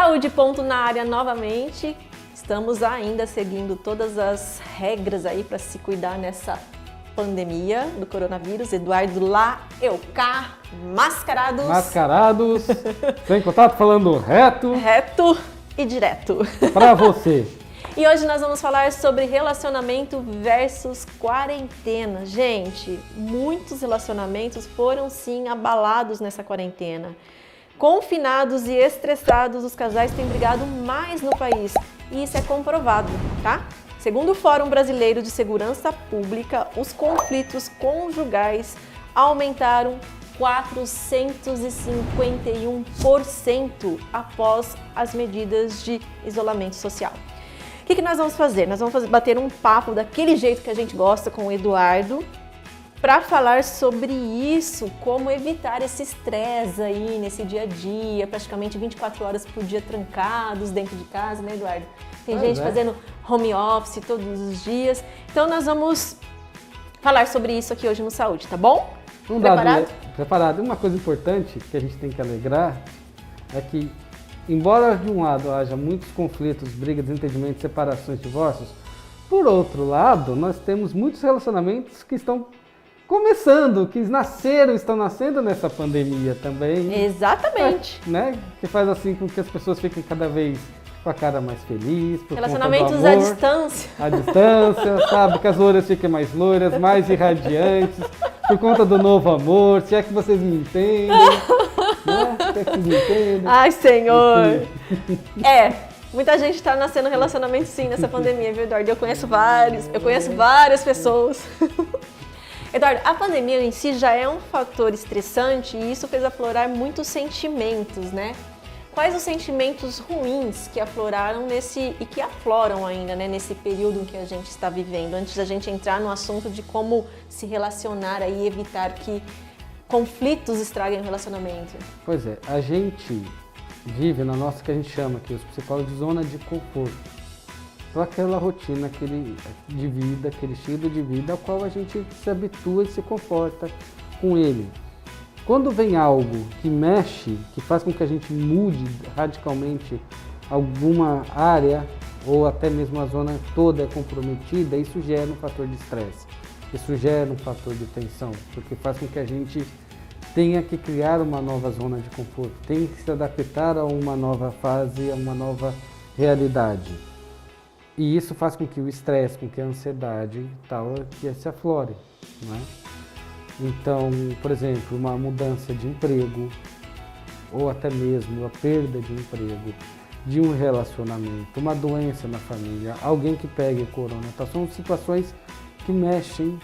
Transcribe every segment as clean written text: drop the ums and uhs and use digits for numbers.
Saúde Ponto na área novamente. Estamos ainda seguindo todas as regras aí para se cuidar nessa pandemia do coronavírus. Eduardo lá, eu cá, mascarados. Mascarados, sem contato, falando reto. Reto e direto. Pra você. E hoje nós vamos falar sobre relacionamento versus quarentena. Gente, muitos relacionamentos foram sim abalados nessa quarentena. Confinados e estressados, os casais têm brigado mais no país. E isso é comprovado, tá? Segundo o Fórum Brasileiro de Segurança Pública, os conflitos conjugais aumentaram 451% após as medidas de isolamento social. O que nós vamos fazer? Nós vamos bater um papo daquele jeito que a gente gosta com o Eduardo para falar sobre isso, como evitar esse estresse aí nesse dia a dia, praticamente 24 horas por dia trancados dentro de casa, né, Eduardo? Tem gente fazendo home office todos os dias. Então nós vamos falar sobre isso aqui hoje no Saúde, tá bom? Preparado? Preparado. Uma coisa importante que a gente tem que alegrar é que, embora de um lado haja muitos conflitos, brigas, desentendimentos, separações, divórcios, por outro lado, nós temos muitos relacionamentos que estão começando, que estão nascendo nessa pandemia também. Exatamente. Né? Que faz assim com que as pessoas fiquem cada vez com a cara mais feliz. Relacionamentos à distância. À distância, sabe? Que as loiras fiquem mais loiras, mais irradiantes, por conta do novo amor, se é que vocês me entendem. Né? Se é que vocês me entendem. Ai, Senhor! Muita gente está nascendo relacionamento sim nessa pandemia, viu, Eduardo? Eu conheço várias pessoas. Eduardo, a pandemia em si já é um fator estressante e isso fez aflorar muitos sentimentos, né? Quais os sentimentos ruins que afloraram e que afloram ainda, né, nesse período em que a gente está vivendo, antes da gente entrar no assunto de como se relacionar e evitar que conflitos estraguem o relacionamento? Pois é, a gente vive na nossa, que a gente chama aqui, os psicólogos, de zona de conforto. Então aquela rotina de vida, aquele estilo de vida ao qual a gente se habitua e se comporta com ele. Quando vem algo que mexe, que faz com que a gente mude radicalmente alguma área ou até mesmo a zona toda é comprometida, isso gera um fator de estresse, isso gera um fator de tensão, porque faz com que a gente tenha que criar uma nova zona de conforto, tenha que se adaptar a uma nova fase, a uma nova realidade. E isso faz com que o estresse, com que a ansiedade tal, que se aflore, não é? Então, por exemplo, uma mudança de emprego, ou até mesmo a perda de um emprego, de um relacionamento, uma doença na família, alguém que pegue corona, tá? São situações que mexem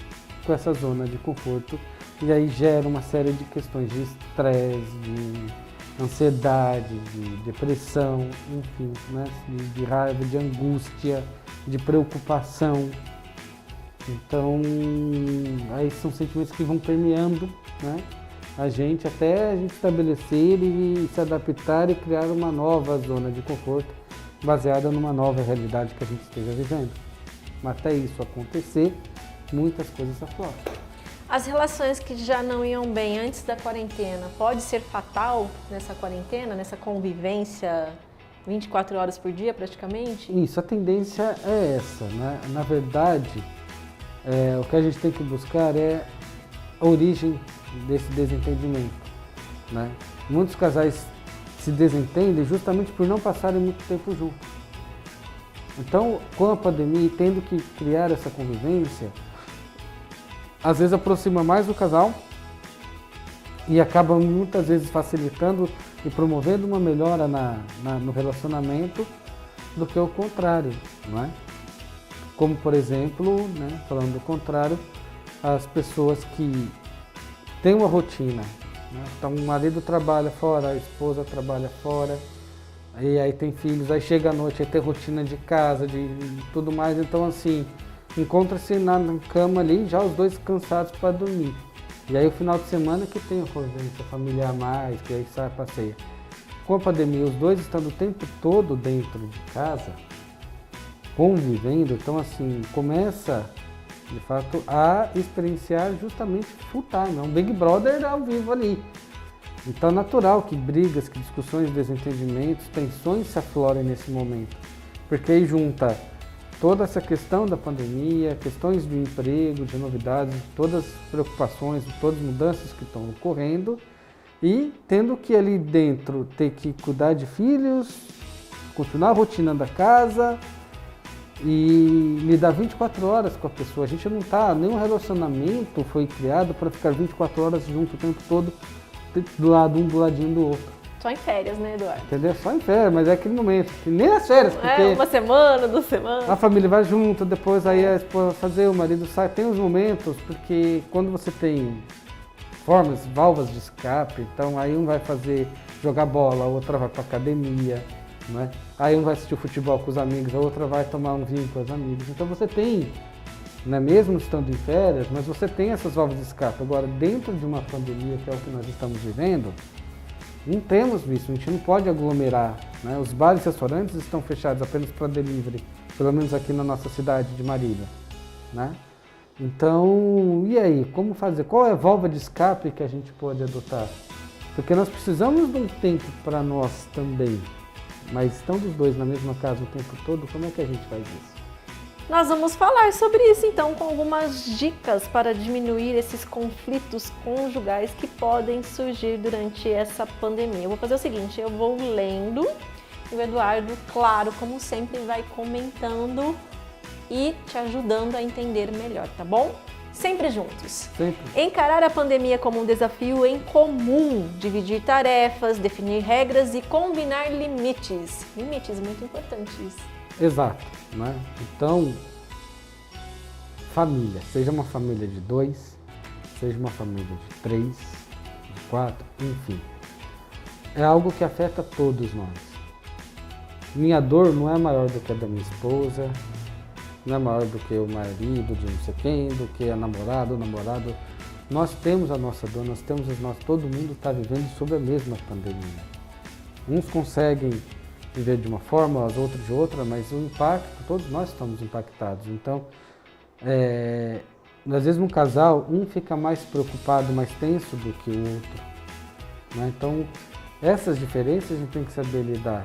com essa zona de conforto e aí gera uma série de questões de estresse, de ansiedade, de depressão, enfim, né? De raiva, de angústia, de preocupação. Então, aí são sentimentos que vão permeando, né, a gente até a gente estabelecer e se adaptar e criar uma nova zona de conforto baseada numa nova realidade que a gente esteja vivendo. Mas até isso acontecer, muitas coisas afloram. As relações que já não iam bem antes da quarentena, pode ser fatal nessa quarentena, nessa convivência 24 horas por dia praticamente? Isso, a tendência é essa, né? Na verdade, o que a gente tem que buscar é a origem desse desentendimento, né? Muitos casais se desentendem justamente por não passarem muito tempo juntos. Então, com a pandemia e tendo que criar essa convivência, às vezes aproxima mais o casal e acaba muitas vezes facilitando e promovendo uma melhora no relacionamento do que o contrário, não é? Como, por exemplo, né, falando do contrário, as pessoas que têm uma rotina, né? Então o marido trabalha fora, a esposa trabalha fora, e aí tem filhos, aí chega à noite, aí tem rotina de casa, de tudo mais, então assim, encontra-se na cama ali, já os dois cansados para dormir. E aí o final de semana que tem a convivência familiar mais, que aí sai a passeia. Com a pandemia, os dois estando o tempo todo dentro de casa, convivendo, então assim, começa de fato a experienciar justamente full time, é um Big Brother ao vivo ali. Então é natural que brigas, que discussões, desentendimentos, tensões se aflorem nesse momento. Porque aí junta toda essa questão da pandemia, questões de emprego, de novidades, todas as preocupações, todas as mudanças que estão ocorrendo e tendo que ali dentro ter que cuidar de filhos, continuar a rotina da casa e lidar 24 horas com a pessoa. A gente não está, nenhum relacionamento foi criado para ficar 24 horas junto o tempo todo, do lado um do ladinho do outro. Só em férias, né, Eduardo? Entendeu? Só em férias, mas é aquele momento, que nem as férias, porque Uma semana, 2 semanas. a família vai junto, depois aí a esposa fazer, o marido sai. Tem os momentos, porque quando você tem formas, válvulas de escape, então aí um vai jogar bola, a outra vai pra academia, né? Aí um vai assistir futebol com os amigos, a outra vai tomar um vinho com os amigos. Então você tem, né, mesmo estando em férias, mas você tem essas válvulas de escape. Agora, dentro de uma pandemia, que é o que nós estamos vivendo, não temos isso, a gente não pode aglomerar, né? Os bares e restaurantes estão fechados apenas para delivery, pelo menos aqui na nossa cidade de Marília, né? Então, e aí, como fazer? Qual é a válvula de escape que a gente pode adotar? Porque nós precisamos de um tempo para nós também, mas estando os dois na mesma casa o tempo todo, como é que a gente faz isso? Nós vamos falar sobre isso então com algumas dicas para diminuir esses conflitos conjugais que podem surgir durante essa pandemia. Eu vou fazer o seguinte, eu vou lendo e o Eduardo, claro, como sempre, vai comentando e te ajudando a entender melhor, tá bom? Sempre juntos. Sempre. Encarar a pandemia como um desafio em comum, dividir tarefas, definir regras e combinar limites. Limites, muito importante isso. Exato, né? Então, família, seja uma família de 2, seja uma família de 3, de 4, enfim, é algo que afeta todos nós. Minha dor não é maior do que a da minha esposa, não é maior do que o marido de não sei quem, do que a namorada, o namorado. Nós temos a nossa dor, nós temos as nossas, todo mundo está vivendo sob a mesma pandemia. Uns conseguem viver de uma forma, as outras de outra, mas o impacto, todos nós estamos impactados. Então, às vezes no casal, um fica mais preocupado, mais tenso do que o outro, né? Então, essas diferenças a gente tem que saber lidar.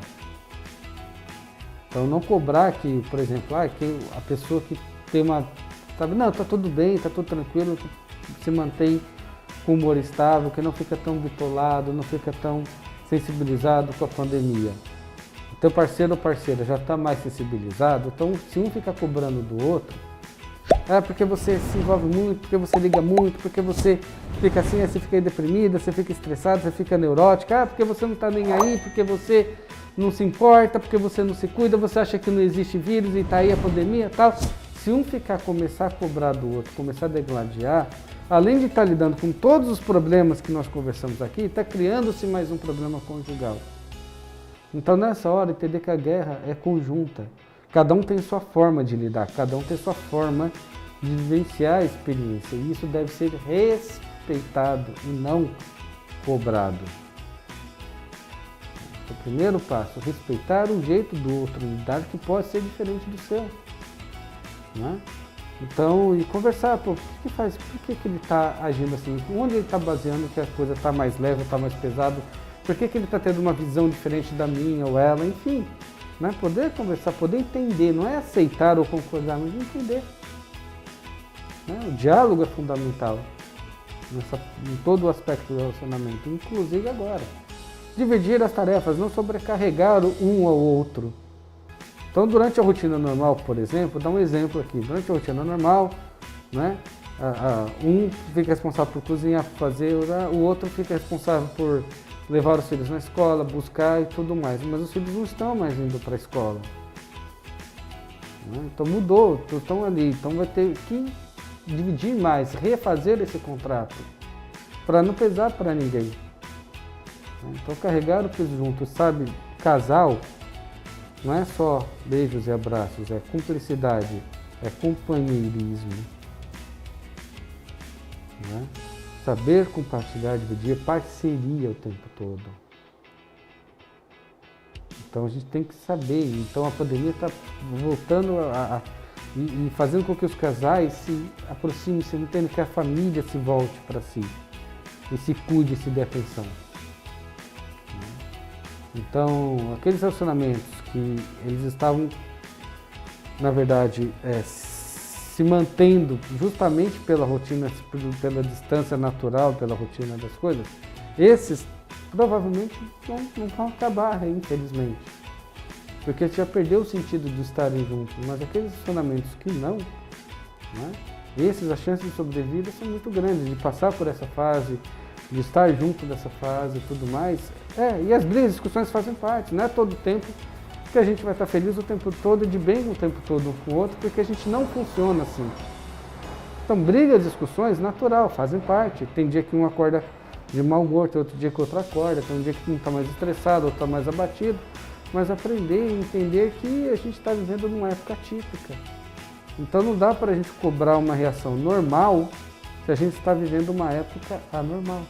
Então, não cobrar que, por exemplo, que a pessoa que tem uma, sabe, não, tá tudo bem, tá tudo tranquilo, que se mantém com humor estável, que não fica tão bitolado, não fica tão sensibilizado com a pandemia. Teu parceiro ou parceira já está mais sensibilizado, então se um ficar cobrando do outro, porque você se envolve muito, porque você liga muito, porque você fica assim, aí você fica deprimida, você fica estressado, você fica neurótica, porque você não está nem aí, porque você não se importa, porque você não se cuida, você acha que não existe vírus e está aí a pandemia e tal. Se um começar a cobrar do outro, começar a degladiar, além de estar lidando com todos os problemas que nós conversamos aqui, está criando-se mais um problema conjugal. Então, nessa hora, entender que a guerra é conjunta. Cada um tem sua forma de lidar, cada um tem sua forma de vivenciar a experiência. E isso deve ser respeitado e não cobrado. O primeiro passo, respeitar o jeito do outro, lidar que pode ser diferente do seu, né? Então, e conversar, por que faz? Por que ele está agindo assim? Onde ele está baseando que a coisa está mais leve, está mais pesado? Por que ele está tendo uma visão diferente da minha ou ela? Enfim, né? Poder conversar, poder entender, não é aceitar ou concordar, mas entender. Né? O diálogo é fundamental em todo o aspecto do relacionamento, inclusive agora. Dividir as tarefas, não sobrecarregar um ao outro. Então, durante a rotina normal, por exemplo, dá um exemplo aqui. Durante a rotina normal, né, um fica responsável por cozinhar, fazer, o outro fica responsável por levar os filhos na escola, buscar e tudo mais. Mas os filhos não estão mais indo para a escola. Né? Então mudou, estão ali. Então vai ter que dividir mais, refazer esse contrato, para não pesar para ninguém. Então carregar o peso junto, sabe? Casal não é só beijos e abraços, é cumplicidade, é companheirismo. Né? Saber compartilhar, dividir, parceria o tempo todo. Então a gente tem que saber. Então a pandemia está voltando e fazendo com que os casais se aproximem, se entendam que a família se volte para si e se cuide e se dê atenção. Então, aqueles relacionamentos que eles estavam, na verdade, se mantendo justamente pela rotina, pela distância natural, pela rotina das coisas, esses provavelmente não vão acabar, infelizmente. Porque já perdeu o sentido de estarem juntos, mas aqueles relacionamentos que não, né? Esses, as chances de sobrevida são muito grandes, de passar por essa fase, de estar junto dessa fase e tudo mais. E as brigas, as discussões fazem parte, não é todo tempo que a gente vai estar feliz o tempo todo e de bem o tempo todo um com o outro, porque a gente não funciona assim. Então, brigas, discussões, natural, fazem parte. Tem dia que um acorda de mau humor, tem outro dia que o outro acorda, tem um dia que um está mais estressado, outro está mais abatido, mas aprender e entender que a gente está vivendo numa época típica. Então não dá para a gente cobrar uma reação normal se a gente está vivendo uma época anormal.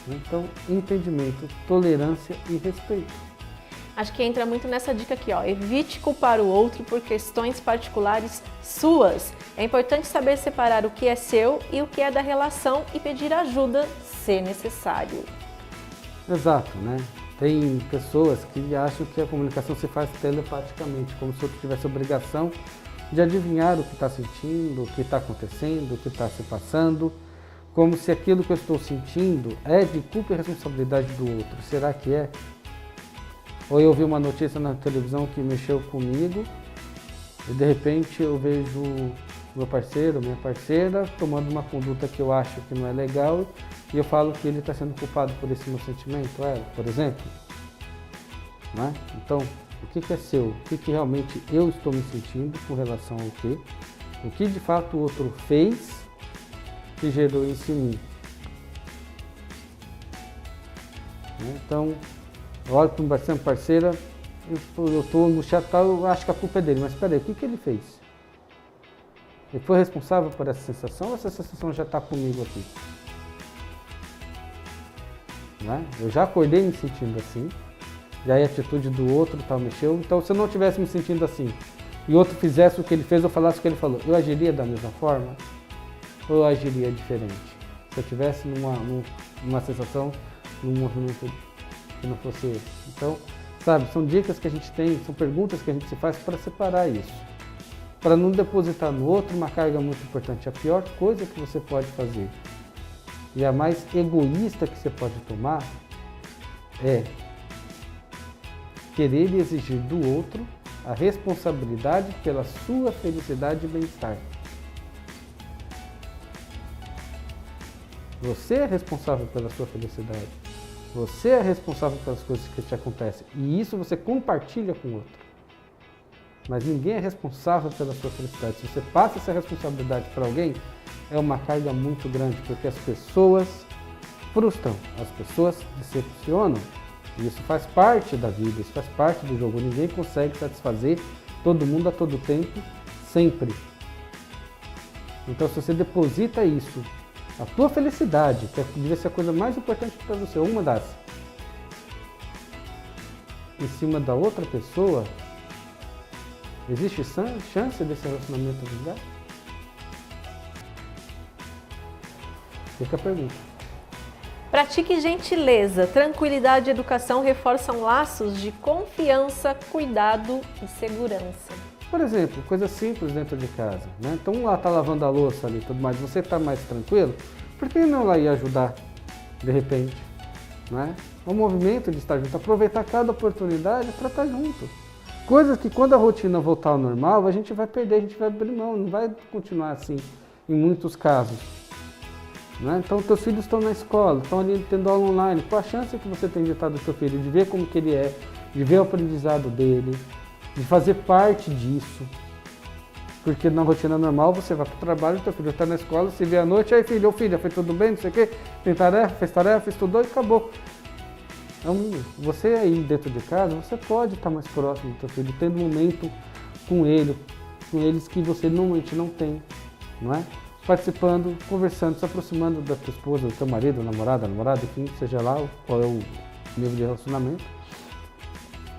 Então, entendimento, tolerância e respeito. Acho que entra muito nessa dica aqui, ó. Evite culpar o outro por questões particulares suas. É importante saber separar o que é seu e o que é da relação e pedir ajuda se necessário. Exato, né? Tem pessoas que acham que a comunicação se faz telepaticamente, como se o outro tivesse obrigação de adivinhar o que está sentindo, o que está acontecendo, o que está se passando, como se aquilo que eu estou sentindo é de culpa e responsabilidade do outro. Será que é? Ou eu vi uma notícia na televisão que mexeu comigo e de repente eu vejo meu parceiro, minha parceira tomando uma conduta que eu acho que não é legal e eu falo que ele está sendo culpado por esse meu sentimento, por exemplo. Né? Então, o que é seu? O que realmente eu estou me sentindo com relação ao quê? O que de fato o outro fez que gerou isso em mim? Então, eu olho para um parceiro, parceira, eu estou angustiado, eu acho que a culpa é dele, mas espera aí, o que ele fez? Ele foi responsável por essa sensação ou essa sensação já está comigo aqui? Né? Eu já acordei me sentindo assim, e aí a atitude do outro mexeu, então se eu não estivesse me sentindo assim, e o outro fizesse o que ele fez ou falasse o que ele falou, eu agiria da mesma forma ou eu agiria diferente? Se eu estivesse numa sensação, num movimento que não fosse esse. Então, sabe, são dicas que a gente tem, são perguntas que a gente se faz para separar isso. Para não depositar no outro uma carga muito importante. A pior coisa que você pode fazer e a mais egoísta que você pode tomar é querer exigir do outro a responsabilidade pela sua felicidade e bem-estar. Você é responsável pela sua felicidade. Você é responsável pelas coisas que te acontecem. E isso você compartilha com o outro. Mas ninguém é responsável pela sua felicidade. Se você passa essa responsabilidade para alguém, é uma carga muito grande, porque as pessoas frustram, as pessoas decepcionam. E isso faz parte da vida, isso faz parte do jogo. Ninguém consegue satisfazer todo mundo a todo tempo, sempre. Então, se você deposita isso, a tua felicidade, que devia ser a coisa mais importante para você, uma das, em cima da outra pessoa, existe chance desse relacionamento vingar? Fica a pergunta. Pratique gentileza, tranquilidade e educação reforçam laços de confiança, cuidado e segurança. Por exemplo, coisa simples dentro de casa, né? Então um lá está lavando a louça ali e tudo mais, você está mais tranquilo, por que não lá ir ajudar de repente? Né? O movimento de estar junto, aproveitar cada oportunidade para estar junto. Coisas que quando a rotina voltar ao normal, a gente vai perder, a gente vai abrir mão, não vai continuar assim em muitos casos. Né? Então, teus filhos estão na escola, estão ali tendo aula online. Qual a chance que você tem de estar do seu filho, de ver como que ele é, de ver o aprendizado dele, de fazer parte disso? Porque na rotina normal você vai para o trabalho, teu filho está na escola, se vê à noite, aí filho, filha, foi tudo bem, não sei o quê, tem tarefa, estudou e acabou. Então, você aí dentro de casa, você pode estar mais próximo do teu filho, tendo um momento com eles que você normalmente não tem, não é? Participando, conversando, se aproximando da tua esposa, do teu marido, namorada, enfim, seja lá qual é o nível de relacionamento,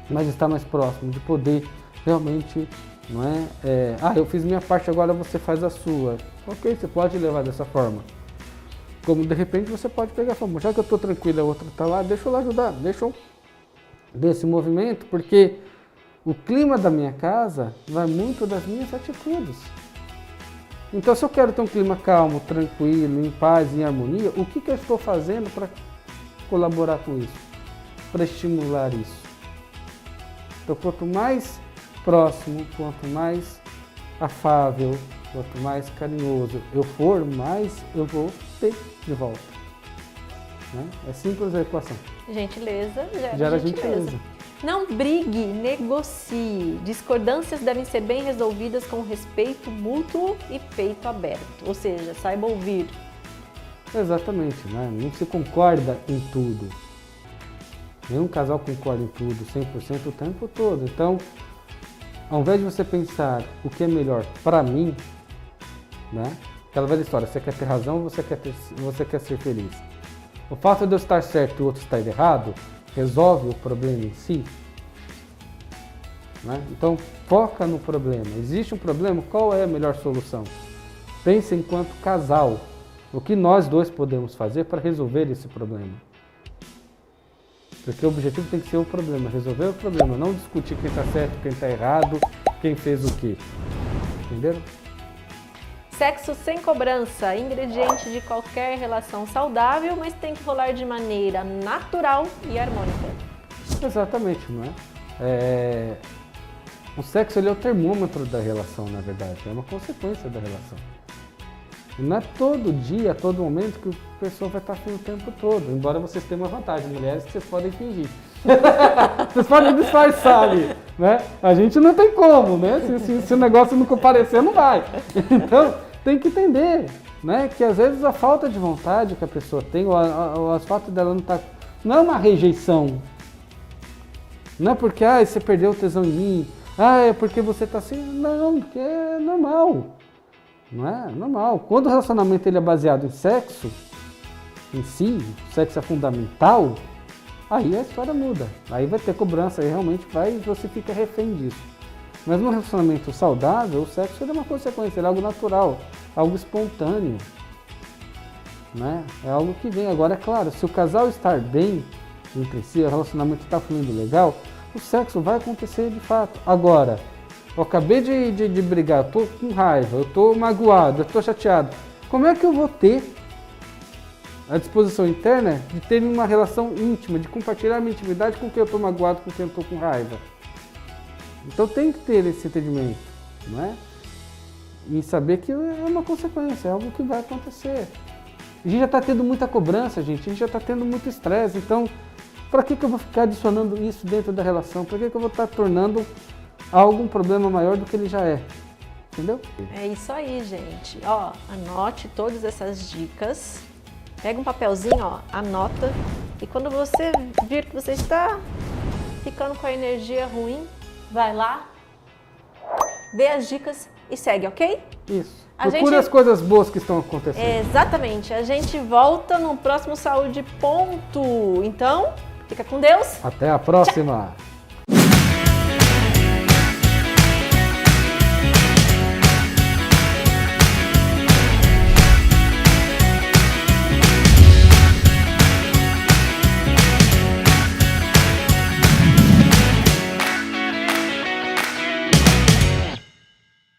mas estar mais próximo, de poder realmente, não é? Eu fiz minha parte, agora você faz a sua. Ok, você pode levar dessa forma. Como de repente você pode pegar e falar, já que eu estou tranquilo, a outra está lá, deixa eu lá ajudar, deixa eu desse movimento, porque o clima da minha casa vai muito das minhas atitudes. Então, se eu quero ter um clima calmo, tranquilo, em paz, em harmonia, o que eu estou fazendo para colaborar com isso? Para estimular isso? Então, quanto mais próximo, quanto mais afável, quanto mais carinhoso eu for, mais eu vou ter de volta. Né? É simples a equação. Gentileza Gera gentileza. gentileza. Não brigue, negocie. Discordâncias devem ser bem resolvidas com respeito mútuo e peito aberto. Ou seja, saiba ouvir. Exatamente, né? Não se concorda em tudo. Nenhum casal concorda em tudo 100% o tempo todo. Então, ao invés de você pensar o que é melhor para mim, né? Aquela velha história, você quer ter razão ou você quer ser feliz? O fato de eu estar certo e o outro estar errado resolve o problema em si? Né? Então, foca no problema. Existe um problema? Qual é a melhor solução? Pense enquanto casal. O que nós dois podemos fazer para resolver esse problema? Porque o objetivo tem que ser o problema, resolver o problema, não discutir quem está certo, quem está errado, quem fez o quê. Entenderam? Sexo sem cobrança, ingrediente de qualquer relação saudável, mas tem que rolar de maneira natural e harmônica. Exatamente, não é? O sexo ele é o termômetro da relação, na verdade, é uma consequência da relação. E não é todo dia, a todo momento que a pessoa vai estar afim o tempo todo, embora vocês tenham uma vantagem, mulheres, que vocês podem fingir. Vocês podem disfarçar ali, né? A gente não tem como, né? Se o negócio não comparecer, não vai. Então, tem que entender, né? Que às vezes a falta de vontade que a pessoa tem, ou o fato dela não estar... Não é uma rejeição. Não é porque, você perdeu o tesão em mim. É porque você está assim. Não, porque é normal. Não é? Normal. Quando o relacionamento ele é baseado em sexo, em si, o sexo é fundamental, aí a história muda. Aí vai ter cobrança, aí realmente você fica refém disso. Mas num relacionamento saudável, o sexo é uma consequência, é algo natural, algo espontâneo. Né? É algo que vem. Agora, é claro, se o casal estar bem entre si, o relacionamento está fluindo legal, o sexo vai acontecer de fato. Agora, eu acabei de brigar, eu estou com raiva, eu estou magoado, eu estou chateado. Como é que eu vou ter a disposição interna de ter uma relação íntima, de compartilhar minha intimidade com quem eu estou magoado, com quem eu estou com raiva? Então tem que ter esse entendimento, não é? E saber que é uma consequência, é algo que vai acontecer. A gente já está tendo muita cobrança, gente, a gente já está tendo muito estresse, então para que eu vou ficar adicionando isso dentro da relação? Para que eu vou estar tornando algo um problema maior do que ele já é? Entendeu? É isso aí, gente. Ó, anote todas essas dicas, pega um papelzinho, ó, anota, e quando você vir que você está ficando com a energia ruim, vai lá, vê as dicas e segue, ok? Isso. Procure as coisas boas que estão acontecendo. Exatamente. A gente volta no próximo Saúde Ponto. Então, fica com Deus. Até a próxima. Tchau.